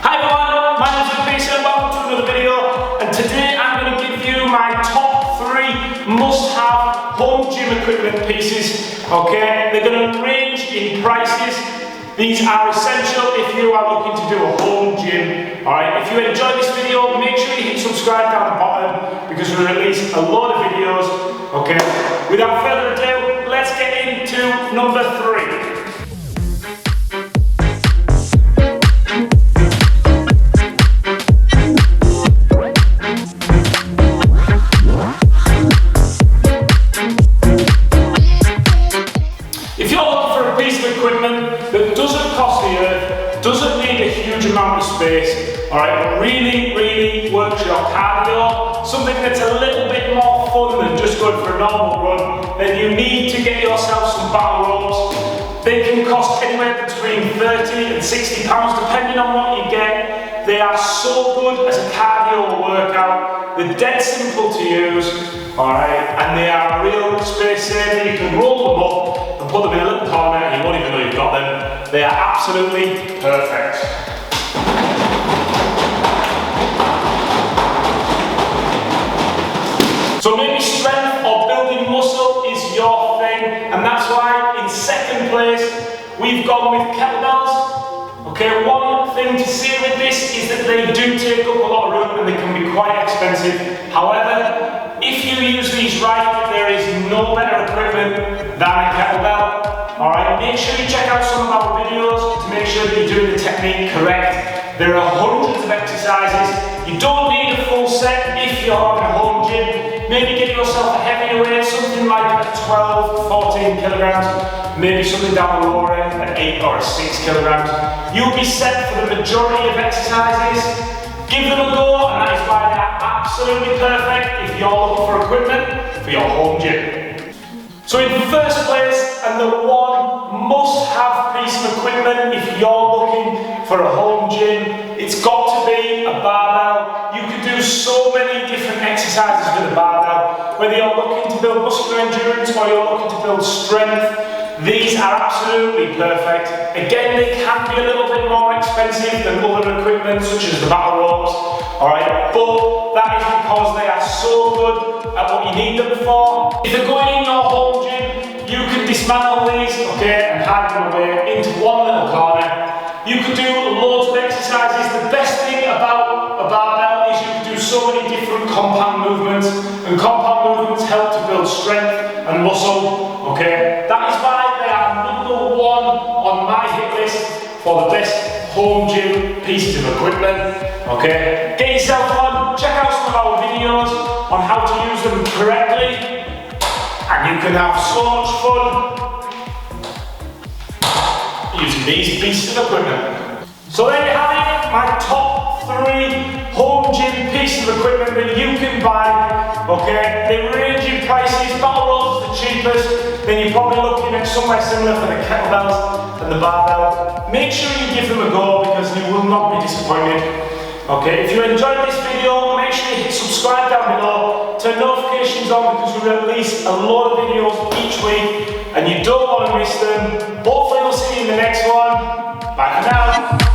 Hi everyone, my name is Mason and welcome to another video, and today I'm going to give you my top 3 must-have home gym equipment pieces. Okay, they're going to range in prices. These are essential if you are looking to do a home gym. Alright, if you enjoyed this video, make sure you hit subscribe down the bottom because we release a lot of videos. Okay, without further ado, let's get into number 3. If you're looking for a piece of equipment that doesn't cost the earth, doesn't need a huge amount of space, alright, really works your cardio, something that's a little bit more fun than just going for a normal run, then you need to get yourself some battle ropes. They can cost anywhere between £30 and £60 depending on what you get. They are so good as a cardio workout. They're dead simple to use, alright, and they are a real space saver. You can roll them up and put them in a little corner and you won't even know you've got them. They are absolutely perfect. So maybe strength or building muscle is your thing, and that's why in second place we've gone with kettlebells. Okay, one thing to say with this is that they do take up a lot of room and they can be quite expensive. However, if you use these right, there is no better equipment than a kettlebell. Alright, make sure you check out some of our videos to make sure that you're doing the technique correct. There are hundreds of exercises. You don't need a full set if you're on a home gym. Maybe get yourself a heavier weight, something like a 12, 14 kilograms. Maybe something down the lower end, an 8 or a 6 kilograms. You'll be set for the majority of exercises. Give them a go, and that is why they are absolutely perfect if you're looking for equipment for your home gym. So in first place, and the one must-have piece of equipment if you're looking for a home gym, it's got to be a barbell. You can do so many different exercises with a barbell. Whether you're looking to build muscular endurance or you're looking to build strength, these are absolutely perfect. Again, they can be a little bit more expensive than other equipment such as the battle ropes, alright, but that is because they are so good at what you need them for. If they're going in your home gym, you can dismantle these, okay, and hide them away into one little corner. You can do loads of exercises. The best thing about a barbell is you can do so many different compound movements, and compound movements help to build strength and muscle, okay. That is why they are number 1 on my hit list for the best home gym pieces of equipment, okay. Get yourself on, check out some of our videos on how to use them correctly, and you can have so much fun using these pieces of equipment. So there you have it, my top 3 home gym pieces of equipment that you can buy, okay. They range in prices. Battle ropes is the cheapest, then you're probably looking at somewhere similar for the kettlebells and the barbell. Make sure you give them a go because you will not be disappointed. Okay, if you enjoyed this video, make sure you hit subscribe down below, turn notifications on because we release a lot of videos each week and you don't want to miss them. Hopefully we'll see you in the next one. Bye for now.